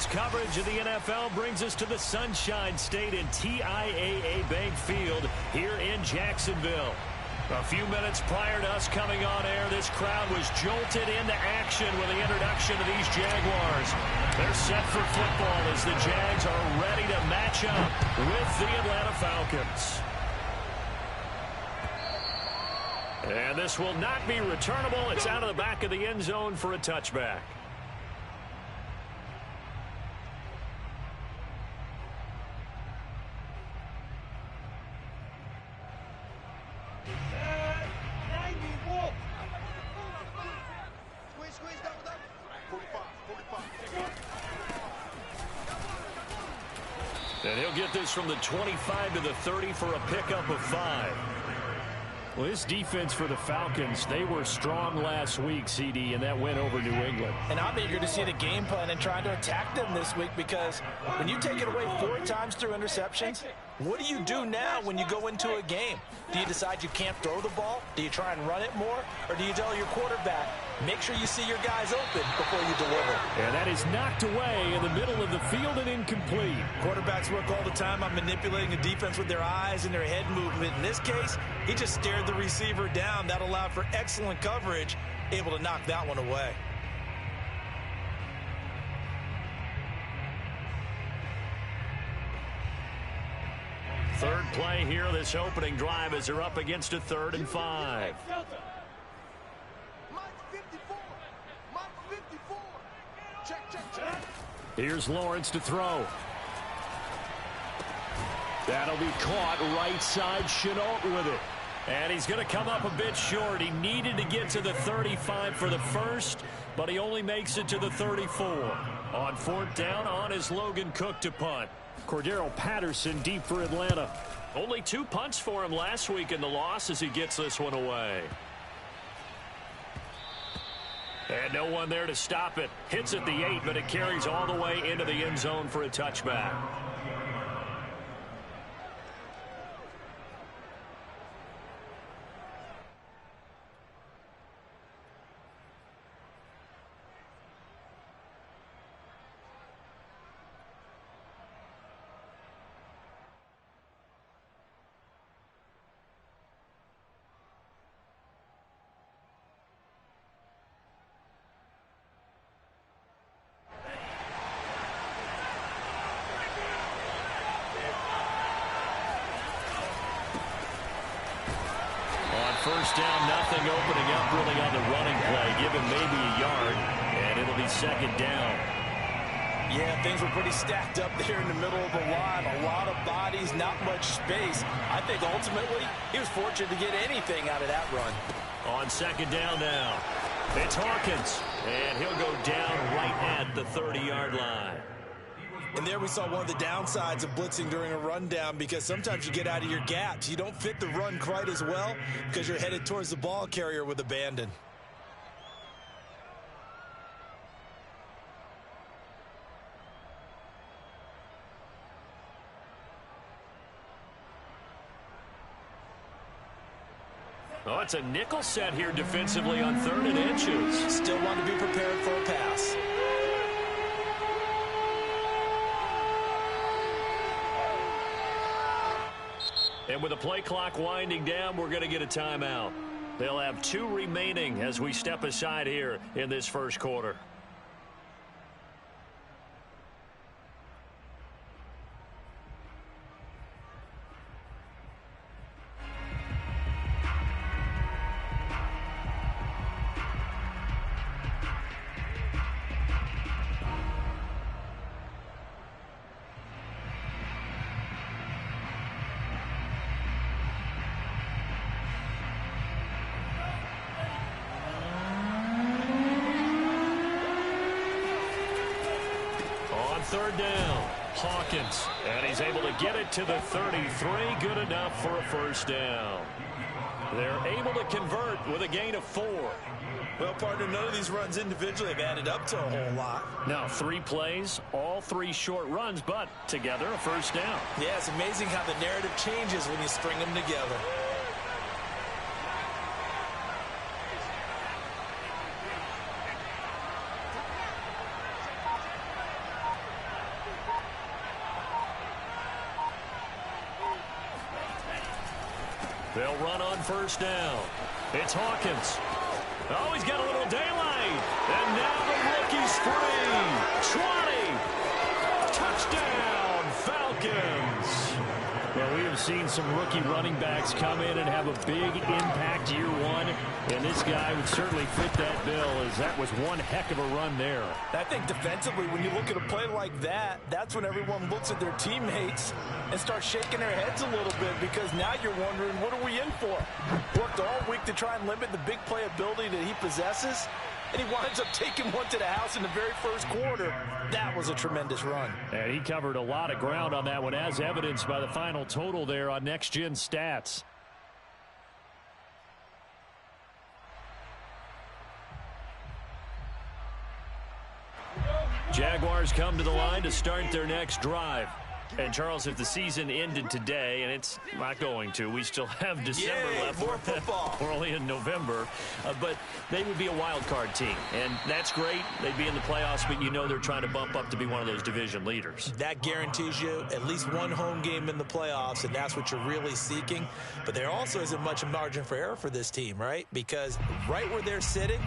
coverage of the NFL brings us to the Sunshine State and TIAA Bank Field here in Jacksonville. A few minutes prior to us coming on air, this crowd was jolted into action with the introduction of these Jaguars. They're set for football as the Jags are ready to match up with the Atlanta Falcons. And this will not be returnable. It's out of the back of the end zone for a touchback. And he'll get this from the 25 to the 30 for a pickup of 5. Well, this defense for the Falcons, they were strong last week, CD, and that win over New England. And I'm eager to see the game plan and trying to attack them this week, because when you take it away 4 times through interceptions, what do you do now when you go into a game? Do you decide you can't throw the ball? Do you try and run it more? Or do you tell your quarterback, make sure you see your guys open before you deliver? And that is knocked away in the middle of the field and incomplete. Quarterbacks work all the time on manipulating the defense with their eyes and their head movement. In this case, he just stared the receiver down. That allowed for excellent coverage, able to knock that one away. Third play here, this opening drive, as they're up against a 3rd and 5. Here's Lawrence to throw. That'll be caught right side. Chenault with it. And he's going to come up a bit short. He needed to get to the 35 for the first, but he only makes it to the 34. On 4th down, on is Logan Cook to punt. Cordero Patterson deep for Atlanta. Only 2 punts for him last week in the loss as he gets this one away. And no one there to stop it. Hits at the 8, but it carries all the way into the end zone for a touchback. First down, nothing, opening up really on the running play. Give him maybe a yard, and it'll be 2nd down. Yeah, things were pretty stacked up there in the middle of the line. A lot of bodies, not much space. I think ultimately he was fortunate to get anything out of that run. On 2nd down now, it's Hawkins, and he'll go down right at the 30-yard line. And there we saw one of the downsides of blitzing during a rundown, because sometimes you get out of your gaps. You don't fit the run quite as well because you're headed towards the ball carrier with abandon. Oh, it's a nickel set here defensively on 3rd and inches. Still want to be prepared for a pass. And with the play clock winding down, we're going to get a timeout. They'll have 2 remaining as we step aside here in this first quarter. Third down, Hawkins, and he's able to get it to the 33. Good enough for a first down. They're able to convert with a gain of 4. Well, partner, none of these runs individually have added up to a whole lot. Now 3 plays, all 3 short runs, but together a first down. Yeah, it's amazing how the narrative changes when you string them together. They'll run on first down. It's Hawkins. Oh, he's got a little daylight. And now the rookie's free. 20. Touchdown, Falcons. Well, we have seen some rookie running backs come in and have a big impact year one. And this guy would certainly fit that bill, as that was one heck of a run there. I think defensively, when you look at a play like that, that's when everyone looks at their teammates and starts shaking their heads a little bit, because now you're wondering, what are we in for? Worked all week to try and limit the big play ability that he possesses, and he winds up taking one to the house in the very first quarter. That was a tremendous run. And he covered a lot of ground on that one, as evidenced by the final total there on Next Gen Stats. Jaguars come to the line to start their next drive. And, Charles, if the season ended today, and it's not going to, we still have December left. More football. We're only in November. But they would be a wild card team. And that's great. They'd be in the playoffs, but you know they're trying to bump up to be one of those division leaders. That guarantees you at least one home game in the playoffs, and that's what you're really seeking. But there also isn't much margin for error for this team, right? Because right where they're sitting,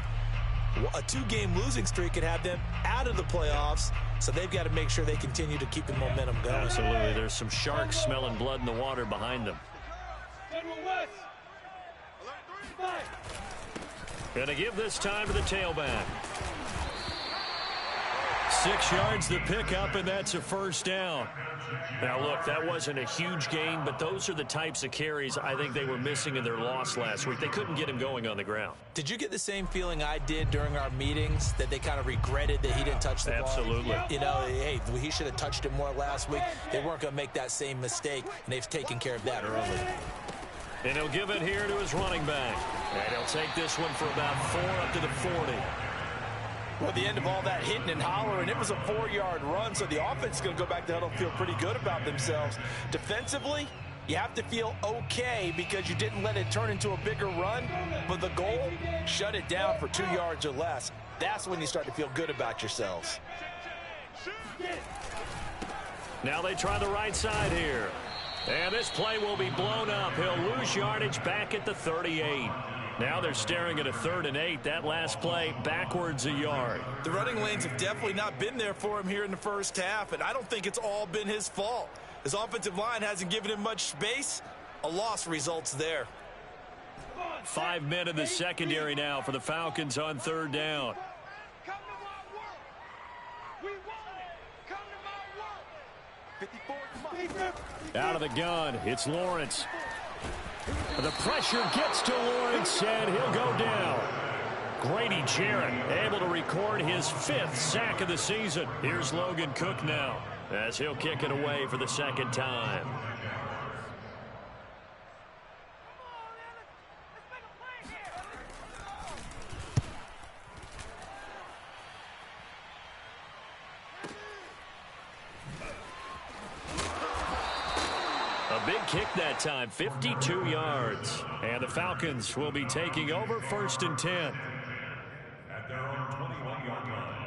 a two-game losing streak could have them out of the playoffs, so they've got to make sure they continue to keep the momentum going. Absolutely. There's some sharks smelling blood in the water behind them. Going to give this time to the tailback. 6 yards the pickup, and that's a first down. Now, look, that wasn't a huge gain, but those are the types of carries I think they were missing in their loss last week. They couldn't get him going on the ground. Did you get the same feeling I did during our meetings, that they kind of regretted that he didn't touch the ball? Absolutely. You know, hey, he should have touched it more last week. They weren't going to make that same mistake, and they've taken care of that early. And he'll give it here to his running back. And he'll take this one for about 4 up to the 40. Well, at the end of all that hitting and hollering, it was a 4-yard run, so the offense is going to go back to huddle and feel pretty good about themselves. Defensively, you have to feel okay because you didn't let it turn into a bigger run, but the goal, shut it down for 2 yards or less. That's when you start to feel good about yourselves. Now they try the right side here. And this play will be blown up. He'll lose yardage back at the 38. Now they're staring at a 3rd and 8. That last play backwards a yard. The running lanes have definitely not been there for him here in the first half, and I don't think it's all been his fault. His offensive line hasn't given him much space. A loss results there. 5 men in the secondary now for the Falcons on 3rd down. Come to my work. We want it. Come to my work. 54. Out of the gun, it's Lawrence. The pressure gets to Lawrence, and he'll go down. Grady Jarrett able to record his 5th sack of the season. Here's Logan Cook now, as he'll kick it away for the 2nd time. A big kick that time, 52 yards. And the Falcons will be taking over 1st and 10. At their own 21-yard line.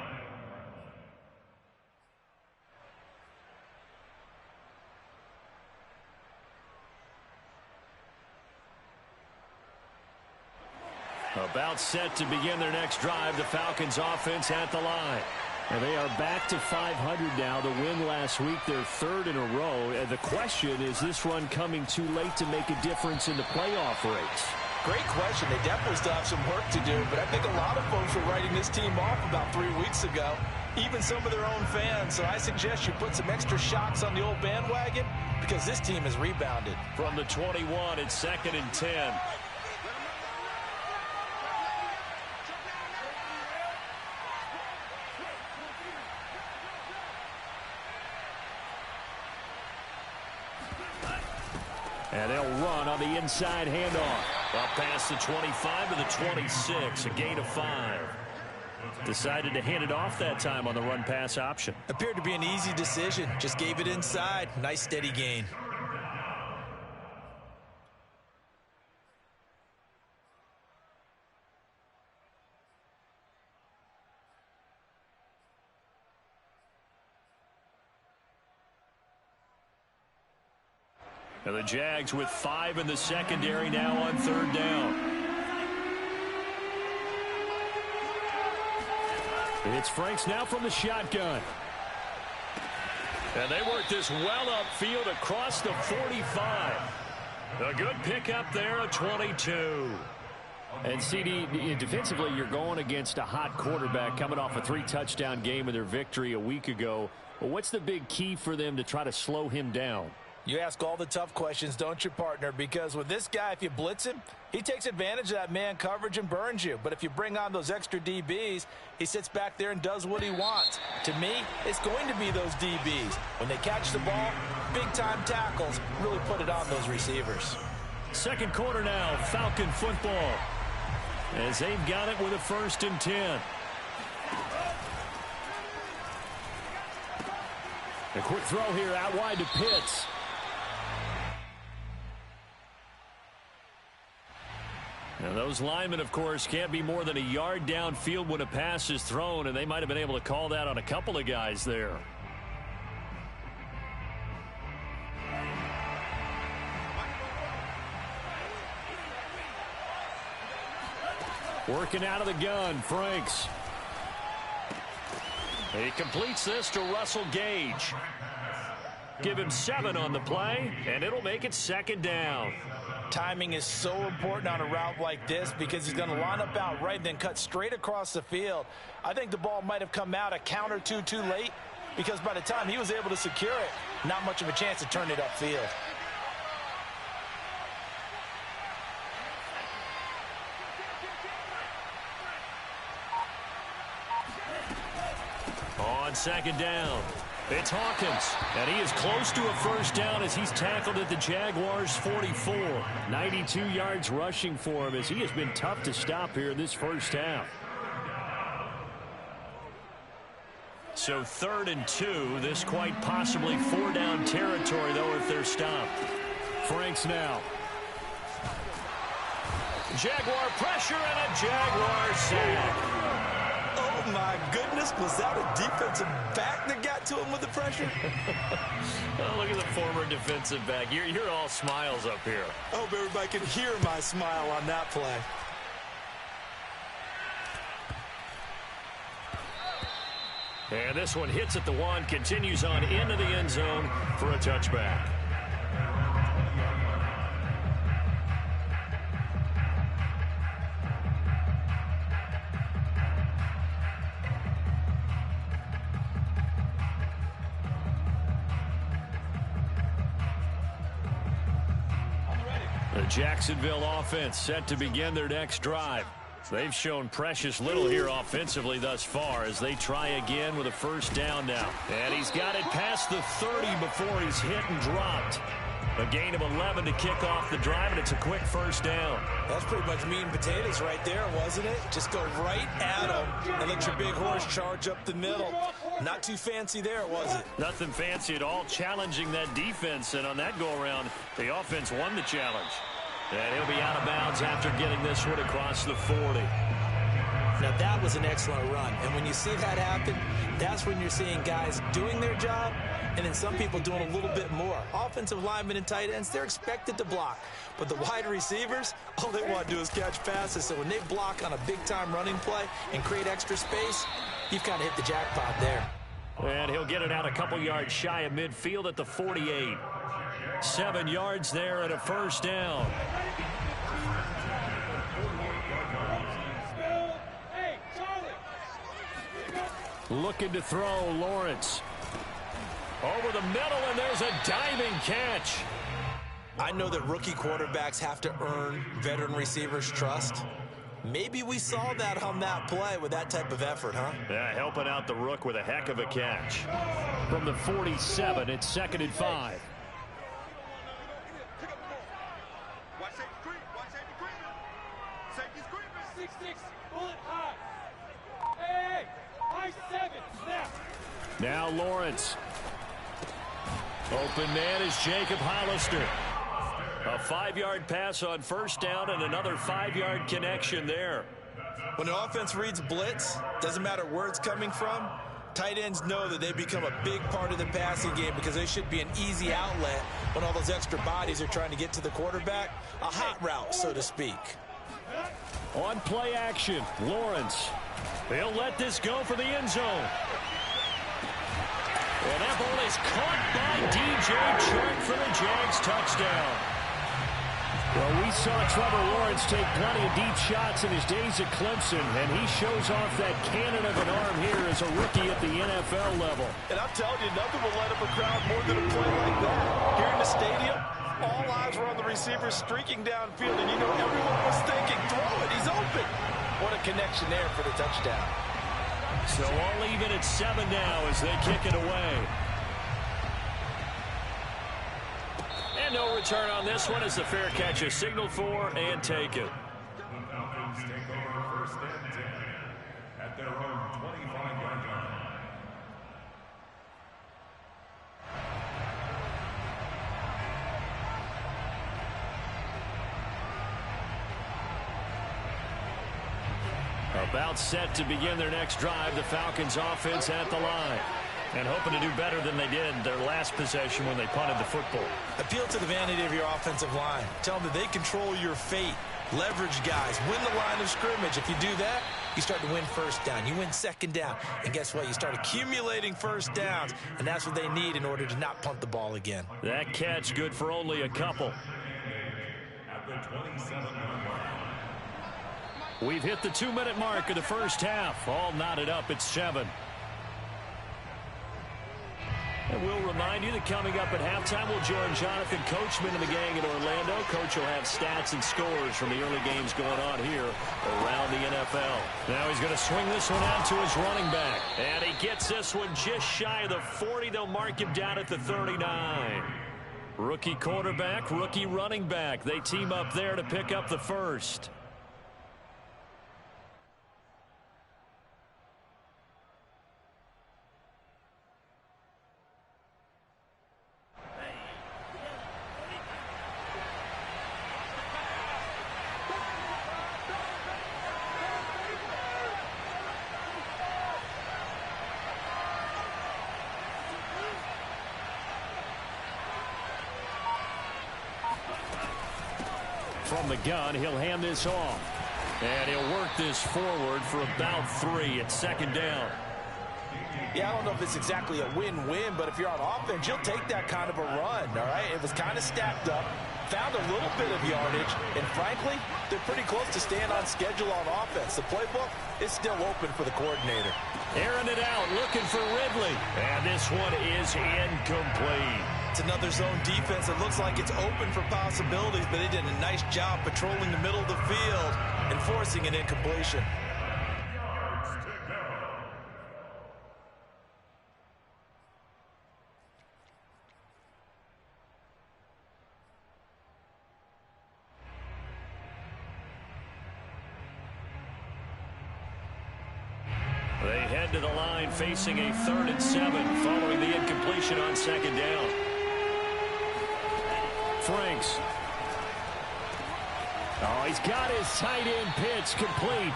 About set to begin their next drive, the Falcons offense at the line. And they are back to 500 now. The win last week, their 3rd in a row. And the question is this run coming too late to make a difference in the playoff race? Great question. They definitely still have some work to do, but I think a lot of folks were writing this team off about 3 weeks ago, even some of their own fans. So I suggest you put some extra shocks on the old bandwagon, because this team has rebounded. From the 21, it's 2nd and 10. And they'll run on the inside handoff. Up past the 25 to the 26, a gain of 5. Decided to hand it off that time on the run-pass option. Appeared to be an easy decision. Just gave it inside. Nice steady gain. And the Jags with 5 in the secondary now on 3rd down. It's Franks now from the shotgun. And they work this well upfield across the 45. A good pickup there, a 22. And CD, defensively, you're going against a hot quarterback coming off a 3-touchdown game in their victory a week ago. Well, what's the big key for them to try to slow him down? You ask all the tough questions, don't you, partner? Because with this guy, if you blitz him, he takes advantage of that man coverage and burns you. But if you bring on those extra DBs, he sits back there and does what he wants. To me, it's going to be those DBs. When they catch the ball, big-time tackles really put it on those receivers. Second quarter now, Falcon football. As they've got it with a 1st and 10. A quick throw here out wide to Pitts. Now those linemen, of course, can't be more than a yard downfield when a pass is thrown, and they might have been able to call that on a couple of guys there. Working out of the gun, Franks. He completes this to Russell Gage. Give him 7 on the play, and it'll make it 2nd down. Timing is so important on a route like this because he's going to line up out right and then cut straight across the field. I think the ball might have come out a count or two too late because by the time he was able to secure it, not much of a chance to turn it upfield. On 2nd down, it's Hawkins, and he is close to a 1st down as he's tackled at the Jaguars' 44. 92 yards rushing for him as he has been tough to stop here in this 1st half. So 3rd and 2, this quite possibly 4-down territory, though, if they're stopped. Franks now. Jaguar pressure and a Jaguar sack. Oh, my goodness. Was that a defensive back that got to him with the pressure? Oh, look at the former defensive back. You're all smiles up here. I hope everybody can hear my smile on that play. And this one hits at the 1, continues on into the end zone for a touchback. The Jacksonville offense set to begin their next drive. They've shown precious little here offensively thus far as they try again with a 1st down now. And he's got it past the 30 before he's hit and dropped. A gain of 11 to kick off the drive, and it's a quick 1st down. That's pretty much meat and potatoes right there, wasn't it? Just go right at him and let your big horse charge up the middle. Not too fancy there, was it? Nothing fancy at all, challenging that defense, and on that go-around, the offense won the challenge. And he'll be out of bounds after getting this one across the 40. Now, that was an excellent run. And when you see that happen, that's when you're seeing guys doing their job and then some people doing a little bit more. Offensive linemen and tight ends, they're expected to block. But the wide receivers, all they want to do is catch passes. So when they block on a big-time running play and create extra space, you've kind of hit the jackpot there. And he'll get it out a couple yards shy of midfield at the 48. 7 yards there and a 1st down. Looking to throw, Lawrence. Over the middle, and there's a diving catch. I know that rookie quarterbacks have to earn veteran receivers' trust. Maybe we saw that on that play with that type of effort, huh? Yeah, helping out the rook with a heck of a catch. From the 47, it's 2nd and 5. Now Lawrence. Open man is Jacob Hollister. A 5-yard pass on 1st down and another 5-yard connection there. When an offense reads blitz, doesn't matter where it's coming from, Tight ends know that they become a big part of the passing game because they should be an easy outlet when all those extra bodies are trying to get to the quarterback. A hot route, so to speak. On play action, Lawrence. He'll let this go for the end zone. And that ball is caught by DJ Chark for the Jags touchdown. Well, we saw Trevor Lawrence take plenty of deep shots in his days at Clemson, and he shows off that cannon of an arm here as a rookie at the NFL level. And I'm telling you, nothing will light up a crowd more than a play like that. Here in the stadium, all eyes were on the receiver streaking downfield, and you know everyone was thinking, throw it, he's open. What a connection there for the touchdown. So all even at 7 now as they kick it away. And no return on this one as the fair catch is signaled for and taken. The Falcons take over first and 10 at their own 25-yard line. About set to begin their next drive, the Falcons offense at the line. And hoping to do better than they did their last possession when they punted the football. Appeal to the vanity of your offensive line. Tell them that they control your fate. Leverage guys. Win the line of scrimmage. If you do that, you start to win first down. You win second down. And guess what? You start accumulating first downs. And that's what they need in order to not punt the ball again. That catch good for only a couple. At the 27-yard line. We've hit the 2-minute mark of the first half. All knotted up at 7. And we'll remind you that coming up at halftime, we'll join Jonathan Coachman and the gang in Orlando. Coach will have stats and scores from the early games going on here around the NFL. Now he's going to swing this one out to his running back. And he gets this one just shy of the 40. They'll mark him down at the 39. Rookie quarterback, rookie running back. They team up there to pick up the first. From the gun, he'll hand this off. And he'll work this forward for about 3 at second down. Yeah, I don't know if it's exactly a win-win, but if you're on offense, you'll take that kind of a run, all right? It was kind of stacked up, found a little bit of yardage, and frankly, they're pretty close to staying on schedule on offense. The playbook is still open for the coordinator. Airing it out, looking for Ridley. And this one is incomplete. It's another zone defense. It looks like it's open for possibilities, but they did a nice job patrolling the middle of the field and forcing an incompletion. They head to the line facing a 3rd and 7 following the incompletion on second down. Franks. Oh, he's got his tight end pitch complete.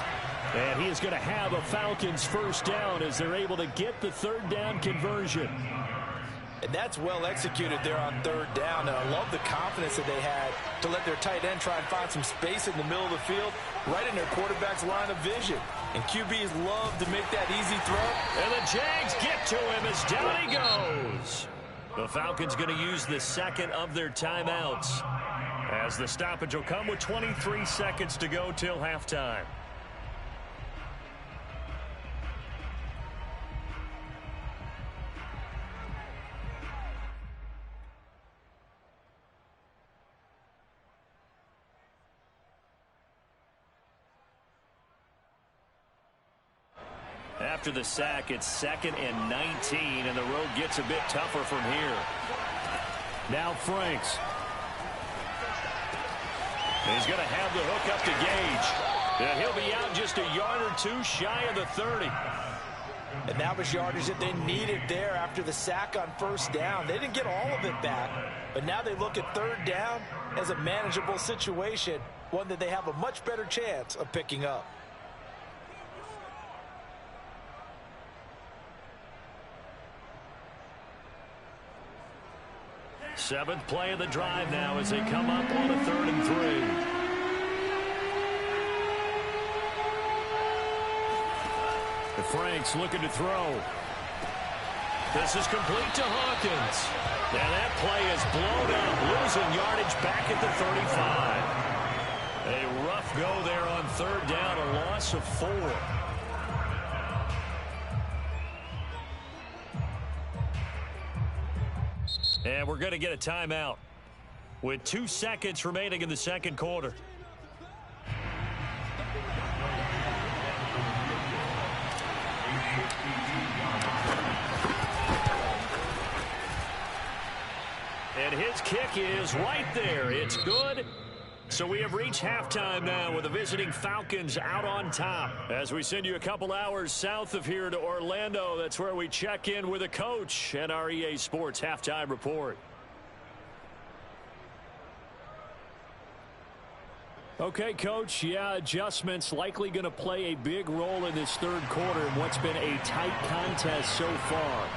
And he is going to have a Falcons first down as they're able to get the 3rd down conversion. And that's well executed there on 3rd down. And I love the confidence that they had to let their tight end try and find some space in the middle of the field, right in their quarterback's line of vision. And QBs love to make that easy throw. And the Jags get to him as down he goes. The Falcons going to use the 2nd of their timeouts, as the stoppage will come with 23 seconds to go till halftime. After the sack, it's 2nd and 19, and the road gets a bit tougher from here. Now Franks. He's going to have the hook up to Gage. And he'll be out just a yard or 2 shy of the 30. And that was yardage that they needed there after the sack on 1st down. They didn't get all of it back, but now they look at 3rd down as a manageable situation, one that they have a much better chance of picking up. Seventh play of the drive now as they come up on a 3rd and 3. The Franks looking to throw. This is complete to Hawkins. And that play is blown up, losing yardage back at the 35. A rough go there on 3rd down, a loss of 4. And we're going to get a timeout with 2 seconds remaining in the 2nd quarter. And his kick is right there. It's good. So we have reached halftime now with the visiting Falcons out on top. As we send you a couple hours south of here to Orlando, that's where we check in with a coach and our EA Sports halftime report. Okay, Coach, yeah, adjustments likely going to play a big role in this 3rd quarter in what's been a tight contest so far.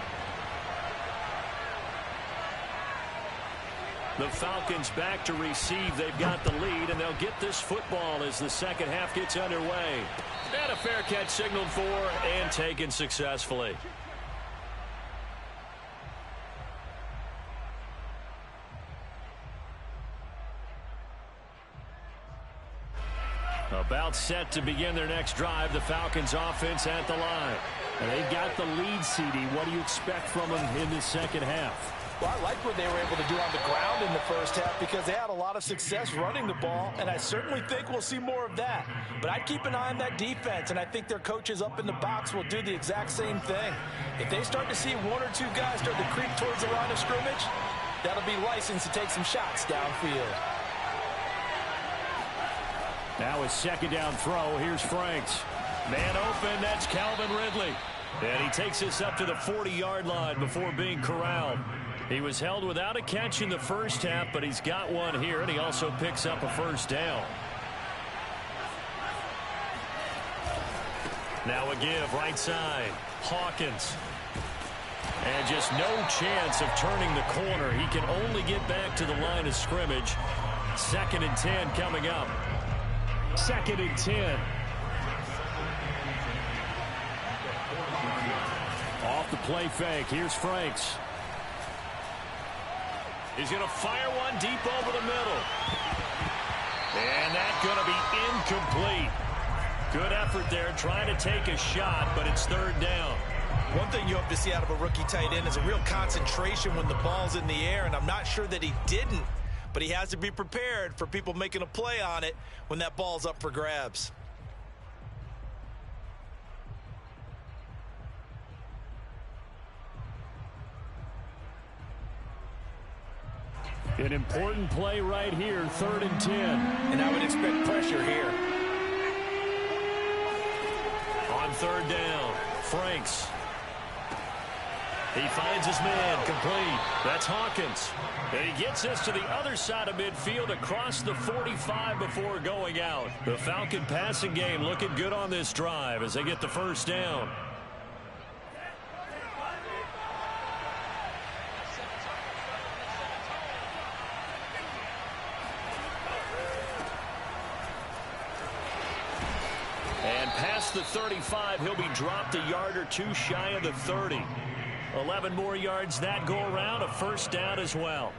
The Falcons back to receive. They've got the lead, and they'll get this football as the 2nd half gets underway. And a fair catch signaled for and taken successfully. About set to begin their next drive. The Falcons offense at the line. And they've got the lead, CD. What do you expect from them in this 2nd half? Well, I like what they were able to do on the ground in the 1st half because they had a lot of success running the ball, and I certainly think we'll see more of that. But I'd keep an eye on that defense, and I think their coaches up in the box will do the exact same thing. If they start to see 1 or 2 guys start to creep towards the line of scrimmage, that'll be license to take some shots downfield. Now a 2nd down throw. Here's Franks. Man open, that's Calvin Ridley. And he takes us up to the 40-yard line before being corralled. He was held without a catch in the 1st half, but he's got one here, and he also picks up a 1st down. Now a give right side. Hawkins. And just no chance of turning the corner. He can only get back to the line of scrimmage. 2nd and 10 coming up. 2nd and 10. Off the play fake. Here's Franks. He's going to fire one deep over the middle. And that's going to be incomplete. Good effort there trying to take a shot, but it's 3rd down. One thing you hope to see out of a rookie tight end is a real concentration when the ball's in the air, and I'm not sure that he didn't, but he has to be prepared for people making a play on it when that ball's up for grabs. An important play right here, 3rd and 10. And I would expect pressure here. On 3rd down, Franks. He finds his man, complete. That's Hawkins. And he gets us to the other side of midfield across the 45 before going out. The Falcon passing game looking good on this drive as they get the 1st down. And past the 35, he'll be dropped a yard or 2 shy of the 30. 11 more yards that go around, a 1st down as well.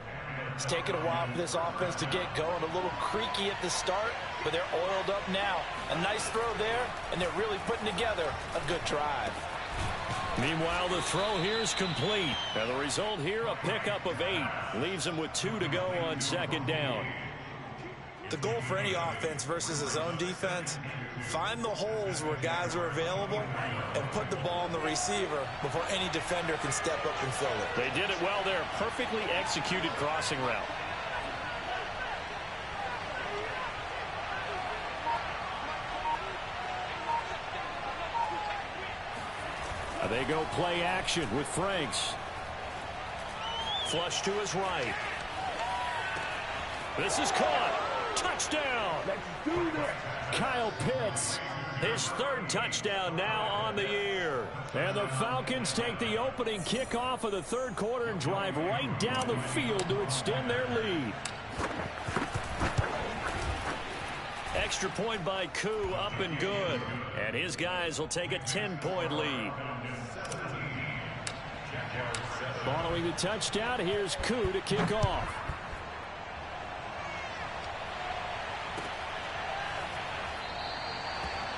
It's taken a while for this offense to get going. A little creaky at the start, but they're oiled up now. A nice throw there, and they're really putting together a good drive. Meanwhile, the throw here is complete. And the result here, a pickup of 8. Leaves him with 2 to go on 2nd down. The goal for any offense versus his own defense, find the holes where guys are available and put the ball on the receiver before any defender can step up and fill it. They did it well there. Perfectly executed crossing route. They go play action with Franks. Flush to his right. This is caught. Touchdown. Let's do this. Kyle Pitts His third touchdown now on the year. And the Falcons take the opening kickoff of the third quarter and drive right down the field to extend their lead. Extra point by Koo, up and good. And his guys will take a 10-point lead. Following the touchdown, here's Koo to kick off.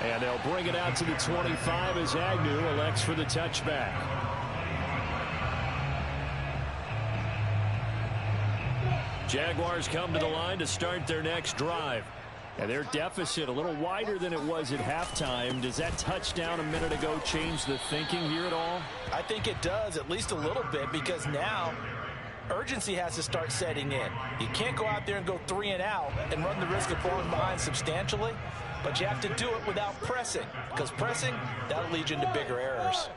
And they'll bring it out to the 25 as Agnew elects for the touchback. Jaguars come to the line to start their next drive. And their deficit a little wider than it was at halftime. Does that touchdown a minute ago change the thinking here at all? I think it does, at least a little bit, because now urgency has to start setting in. You can't go out there and go 3 and out and run the risk of falling behind substantially, but you have to do it without pressing, because pressing, that'll lead you into bigger errors.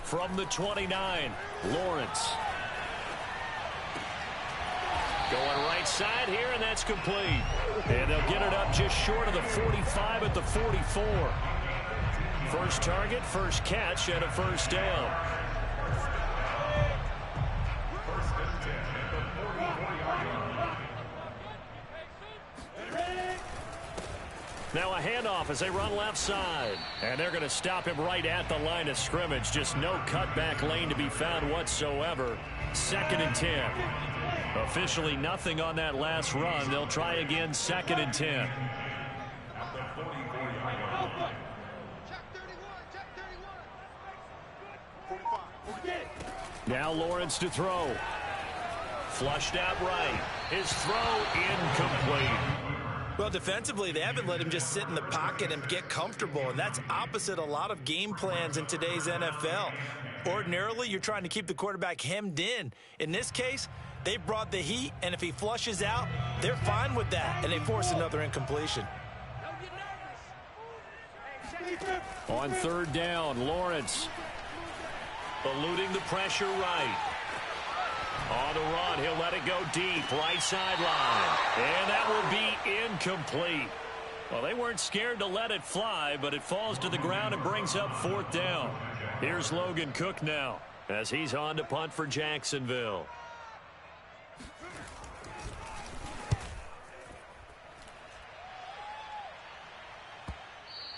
From the 29, Lawrence. Going right side here, and that's complete. And they'll get it up just short of the 45 at the 44. First target, first catch, and a first down. Now a handoff as they run left side. And they're going to stop him right at the line of scrimmage. Just no cutback lane to be found whatsoever. 2nd and 10. Officially nothing on that last run. They'll try again, 2nd and 10. Now Lawrence to throw. Flushed out right. His throw incomplete. Well, defensively, they haven't let him just sit in the pocket and get comfortable, and that's opposite a lot of game plans in today's NFL. Ordinarily, you're trying to keep the quarterback hemmed in. In this case, they brought the heat, and if he flushes out, they're fine with that, and they force another incompletion. On 3rd down, Lawrence eluding the pressure right. On the run, he'll let it go deep, right sideline. And that will be incomplete. Well, they weren't scared to let it fly, but it falls to the ground and brings up 4th down. Here's Logan Cook now as he's on to punt for Jacksonville.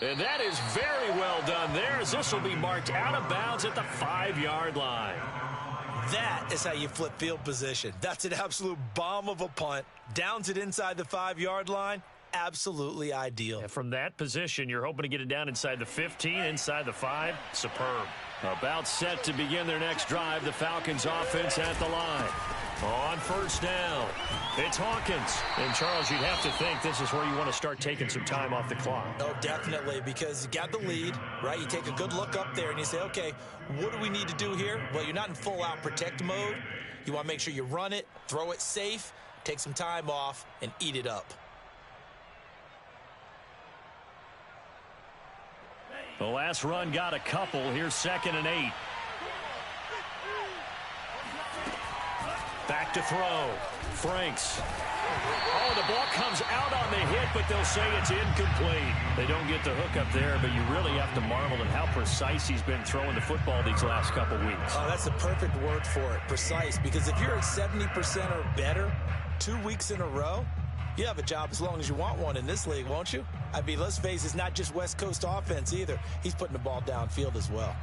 And that is very well done there, as this will be marked out of bounds at the 5-yard line. That is how you flip field position. That's an absolute bomb of a punt. Downs it inside the 5-yard line. Absolutely ideal. And from that position, you're hoping to get it down inside the 15, inside the 5. Superb. About set to begin their next drive. The Falcons offense at the line. On 1st down, it's Hawkins. And, Charles, you'd have to think this is where you want to start taking some time off the clock. Oh, definitely, because you got the lead, right? You take a good look up there and you say, okay, what do we need to do here? Well, you're not in full-out protect mode. You want to make sure you run it, throw it safe, take some time off, and eat it up. The last run got a couple. Here's 2nd and 8. Back to throw. Franks. Oh, the ball comes out on the hit, but they'll say it's incomplete. They don't get the hook up there, but you really have to marvel at how precise he's been throwing the football these last couple weeks. Oh, that's the perfect word for it, precise, because if you're at 70% or better 2 weeks in a row, you have a job as long as you want one in this league, won't you? I mean, let's face it, it's not just West Coast offense either. He's putting the ball downfield as well.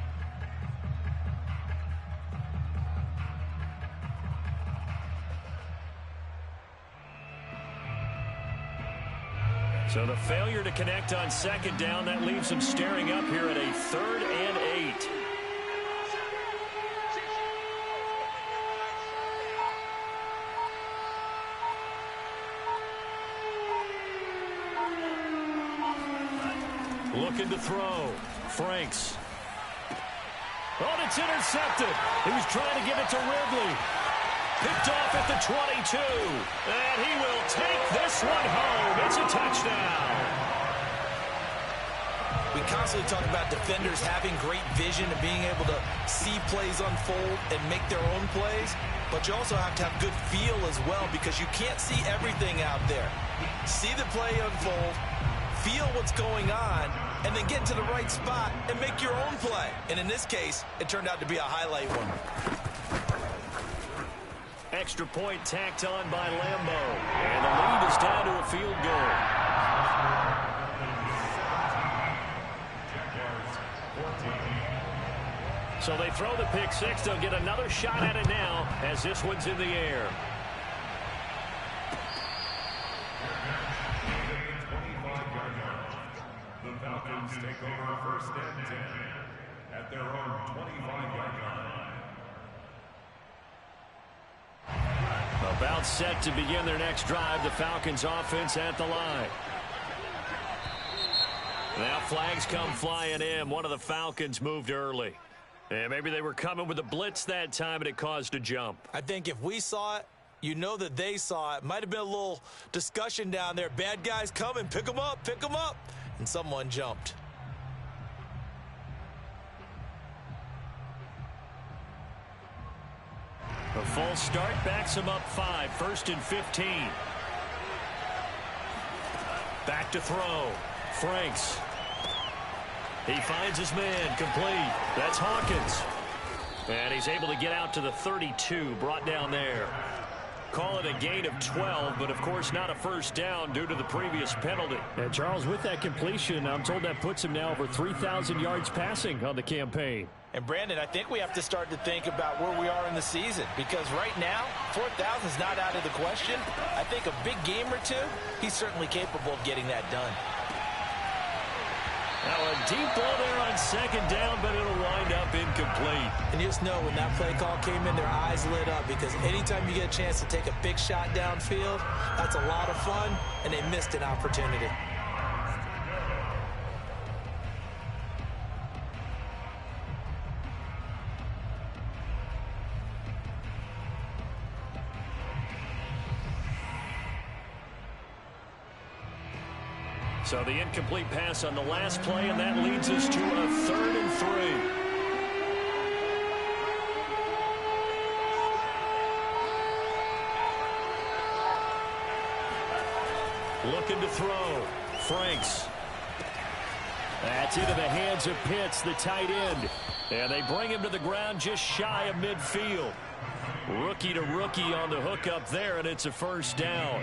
So the failure to connect on 2nd down, that leaves them staring up here at a 3rd and 8. Looking to throw. Franks. Oh, and it's intercepted. He was trying to get it to Ridley. Picked off at the 22. And he will take this one home. It's a touchdown. We constantly talk about defenders having great vision and being able to see plays unfold and make their own plays, but you also have to have good feel as well because you can't see everything out there. See the play unfold, feel what's going on, and then get to the right spot and make your own play. And in this case, it turned out to be a highlight one. Extra point tacked on by Lambo. And the lead is down to a field goal. So they throw the pick six. They'll get another shot at it now as this one's in the air. The Falcons take over first and 10 at their own 25-yard line. About set to begin their next drive. The Falcons offense at the line. Now flags come flying in. One of the Falcons moved early. And maybe they were coming with a blitz that time and it caused a jump. I think if we saw it, you know that they saw it. Might have been a little discussion down there. Bad guys coming. Pick them up. Pick them up. And someone jumped. A full start backs him up 5. 1st and 15. Back to throw. Franks. He finds his man. Complete. That's Hawkins. And he's able to get out to the 32. Brought down there. Call it a gain of 12, but of course not a first down due to the previous penalty. And Charles, with that completion, I'm told that puts him now over 3,000 yards passing on the campaign. And Brandon, I think we have to start to think about where we are in the season, because right now 4,000 is not out of the question. I think a big game or two, he's certainly capable of getting that done. Now a deep ball there on second down, but it'll wind up incomplete. And you just know when that play call came in, their eyes lit up, because anytime you get a chance to take a big shot downfield, that's a lot of fun, and they missed an opportunity. So the incomplete pass on the last play, and that leads us to a 3rd and 3. Looking to throw. Franks. That's into the hands of Pitts, the tight end. And they bring him to the ground just shy of midfield. Rookie to rookie on the hook up there, and it's a first down.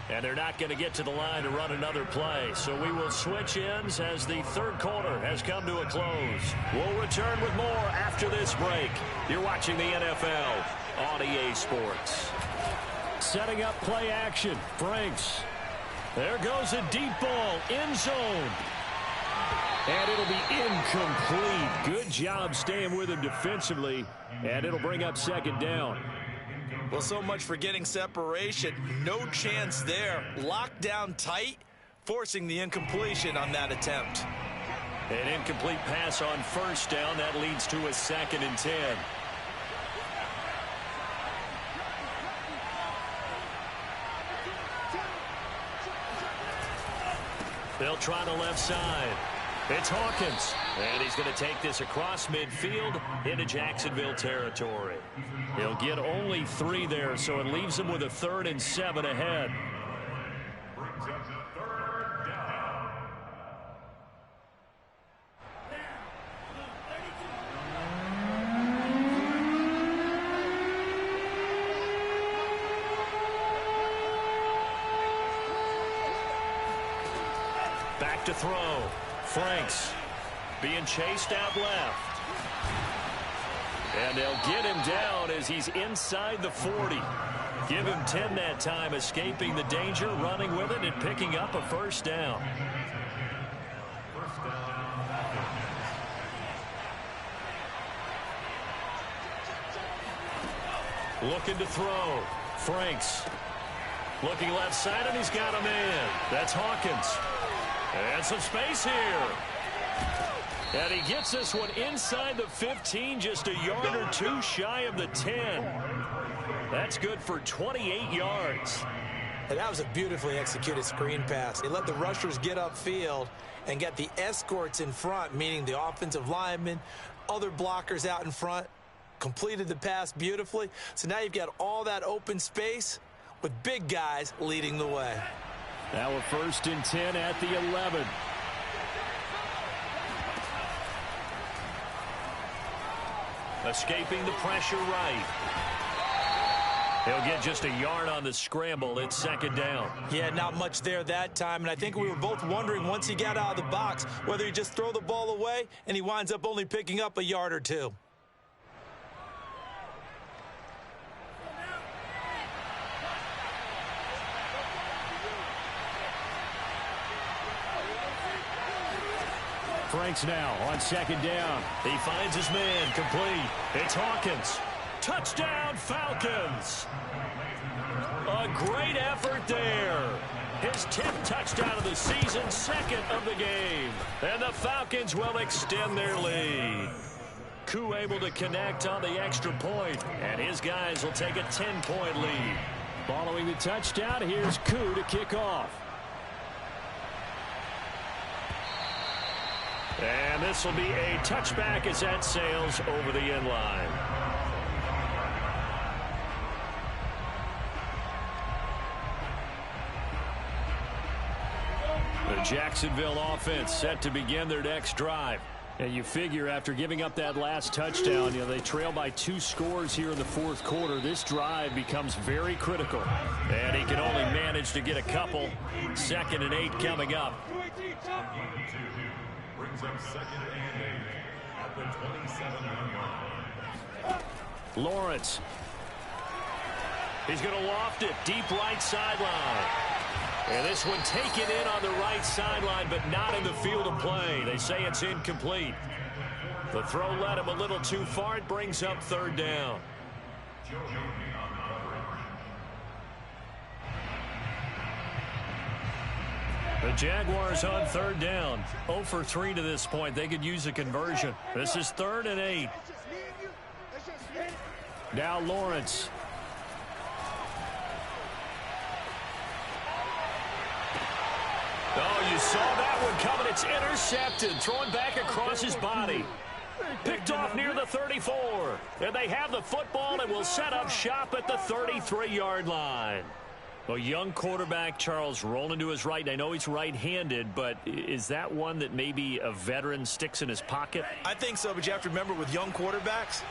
And they're not going to get to the line to run another play. So we will switch ends as the third quarter has come to a close. We'll return with more after this break. You're watching the NFL on EA Sports. Setting up play action. Franks. There goes a deep ball. End zone. And it'll be incomplete. Good job staying with him defensively. And it'll bring up second down. Well, so much for getting separation. No chance there. Locked down tight, forcing the incompletion on that attempt. An incomplete pass on first down. That leads to a 2nd and 10. They'll try the left side. It's Hawkins. And he's going to take this across midfield into Jacksonville territory. He'll get only 3 there, so it leaves him with a 3rd and 7 ahead. Brings up the 3rd down. Back to throw. Franks being chased out left. And they'll get him down as he's inside the 40. Give him 10 that time, escaping the danger, running with it, and picking up a first down. Looking to throw. Franks. Looking left side, and he's got a man. That's Hawkins. And some space here. And he gets this one inside the 15, just a yard or two shy of the 10. That's good for 28 yards. And that was a beautifully executed screen pass. They let the rushers get upfield and get the escorts in front, meaning the offensive linemen, other blockers out in front, completed the pass beautifully. So now you've got all that open space with big guys leading the way. Now a 1st and 10 at the 11. Escaping the pressure right. He'll get just a yard on the scramble. It's 2nd down. Yeah, not much there that time. And I think we were both wondering once he got out of the box whether he just throw the ball away, and he winds up only picking up a yard or two. Franks now on 2nd down. He finds his man, complete. It's Hawkins. Touchdown, Falcons. A great effort there. His 10th touchdown of the season, 2nd of the game. And the Falcons will extend their lead. Koo able to connect on the extra point, and his guys will take a 10-point lead. Following the touchdown, here's Koo to kick off. And this will be a touchback as that sails over the end line. The Jacksonville offense set to begin their next drive. And you figure after giving up that last touchdown, they trail by 2 scores here in the 4th quarter. This drive becomes very critical. And he can only manage to get a couple. 2nd and 8 coming up. Brings up 2nd and 8 at the 27-yard line. Lawrence. He's going to loft it deep right sideline. And this one taken in on the right sideline, but not in the field of play. They say it's incomplete. The throw led him a little too far. It brings up 3rd down. The Jaguars on 3rd down. 0 for 3 to this point. They could use a conversion. This is 3rd and 8. Now Lawrence. Oh, you saw that one coming. It's intercepted. Thrown back across his body. Picked off near the 34. And they have the football and will set up shop at the 33-yard line. Well, young quarterback Charles rolling to his right. And I know he's right-handed, but is that one that maybe a veteran sticks in his pocket? I think so, but you have to remember with young quarterbacks,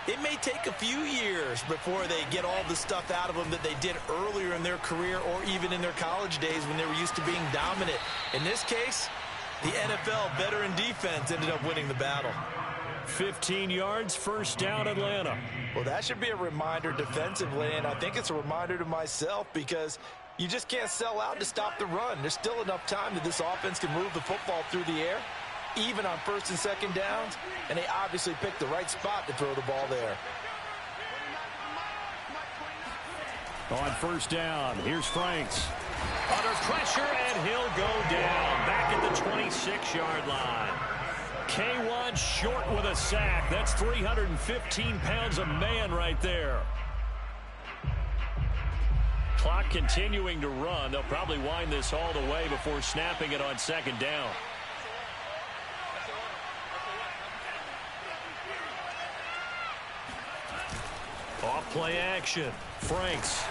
it may take a few years before they get all the stuff out of them that they did earlier in their career or even in their college days when they were used to being dominant. In this case, the NFL veteran defense ended up winning the battle. 15 yards, 1st down, Atlanta. Well, that should be a reminder defensively, and I think it's a reminder to myself because you just can't sell out to stop the run. There's still enough time that this offense can move the football through the air, even on 1st and 2nd downs, and they obviously picked the right spot to throw the ball there. On 1st down, here's Franks. Under pressure, and he'll go down. Back at the 26-yard line. K1 short with a sack. That's 315 pounds a man right there. Clock continuing to run. They'll probably wind this all the way before snapping it on 2nd down. Off play action. Franks.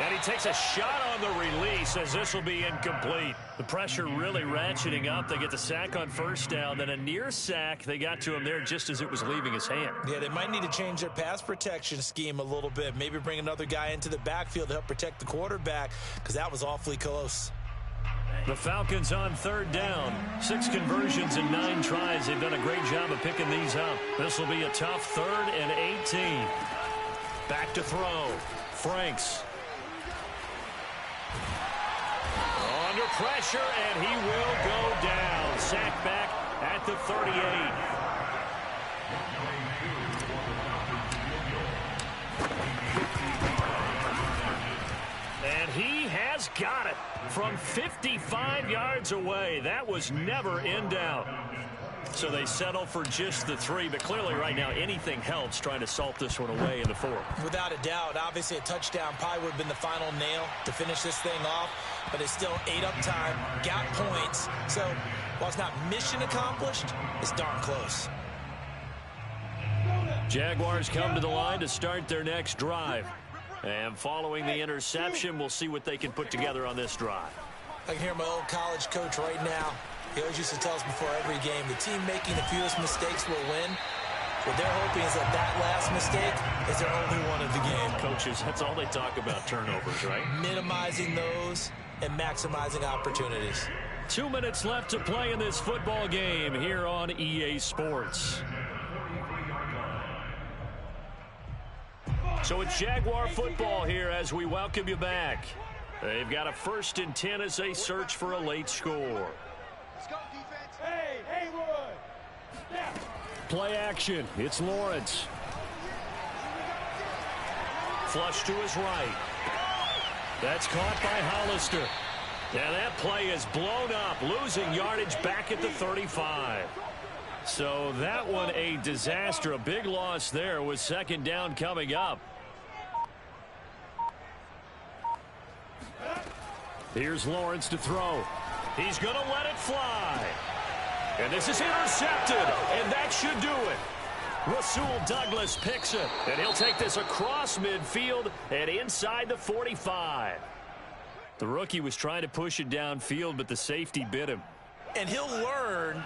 And he takes a shot on the release as this will be incomplete. The pressure really ratcheting up. They get the sack on 1st down. Then a near sack. They got to him there just as it was leaving his hand. Yeah, they might need to change their pass protection scheme a little bit. Maybe bring another guy into the backfield to help protect the quarterback because that was awfully close. The Falcons on 3rd down. 6 conversions in 9 tries. They've done a great job of picking these up. This will be a tough 3rd and 18. Back to throw. Franks. Under pressure, and he will go down. Sacked back at the 38. And he has got it from 55 yards away. That was never in doubt. So they settle for just the 3, but clearly right now anything helps trying to salt this one away in the 4th. Without a doubt, obviously a touchdown probably would have been the final nail to finish this thing off, but it's still 8 up time, got points. So while it's not mission accomplished, it's darn close. Jaguars come to the line to start their next drive. And following the interception, we'll see what they can put together on this drive. I can hear my old college coach right now. He always used to tell us before every game, the team making the fewest mistakes will win. What they're hoping is that that last mistake is their only one of the game. Coaches, that's all they talk about, turnovers, right? Minimizing those and maximizing opportunities. 2 minutes left to play in this football game here on EA Sports. So it's Jaguar football here as we welcome you back. They've got a 1st and 10 as they search for a late score. Let's go, defense. Hey, Haywood. Yeah. Play action. It's Lawrence. Flush to his right. That's caught by Hollister. And that play is blown up, losing yardage back at the 35. So that one a disaster. A big loss there with 2nd down coming up. Here's Lawrence to throw. He's going to let it fly. And this is intercepted, and that should do it. Rasul Douglas picks it, and he'll take this across midfield and inside the 45. The rookie was trying to push it downfield, but the safety bit him. And he'll learn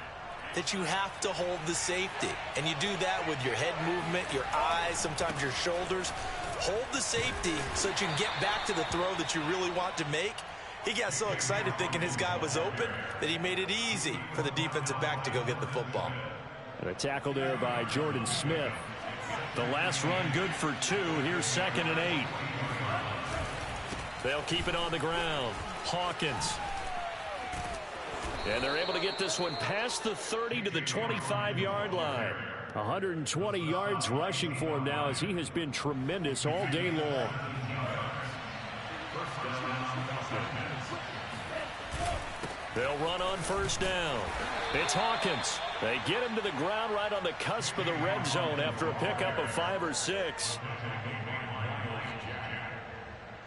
that you have to hold the safety. And you do that with your head movement, your eyes, sometimes your shoulders. Hold the safety so that you can get back to the throw that you really want to make. He got so excited thinking his guy was open that he made it easy for the defensive back to go get the football. And a tackle there by Jordan Smith. The last run good for 2. Here's 2nd and 8. They'll keep it on the ground. Hawkins. And they're able to get this one past the 30 to the 25-yard line. 120 yards rushing for him now as he has been tremendous all day long. They'll run on 1st down. It's Hawkins. They get him to the ground right on the cusp of the red zone after a pickup of 5 or 6.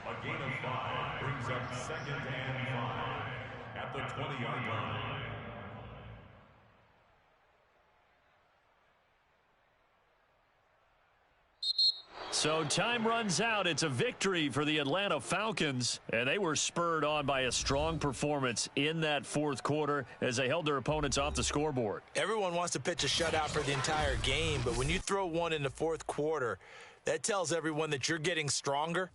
A gain of 5 brings up 2nd and 5 at the 20-yard line. So time runs out. It's a victory for the Atlanta Falcons, and they were spurred on by a strong performance in that 4th quarter as they held their opponents off the scoreboard. Everyone wants to pitch a shutout for the entire game, but when you throw one in the 4th quarter, that tells everyone that you're getting stronger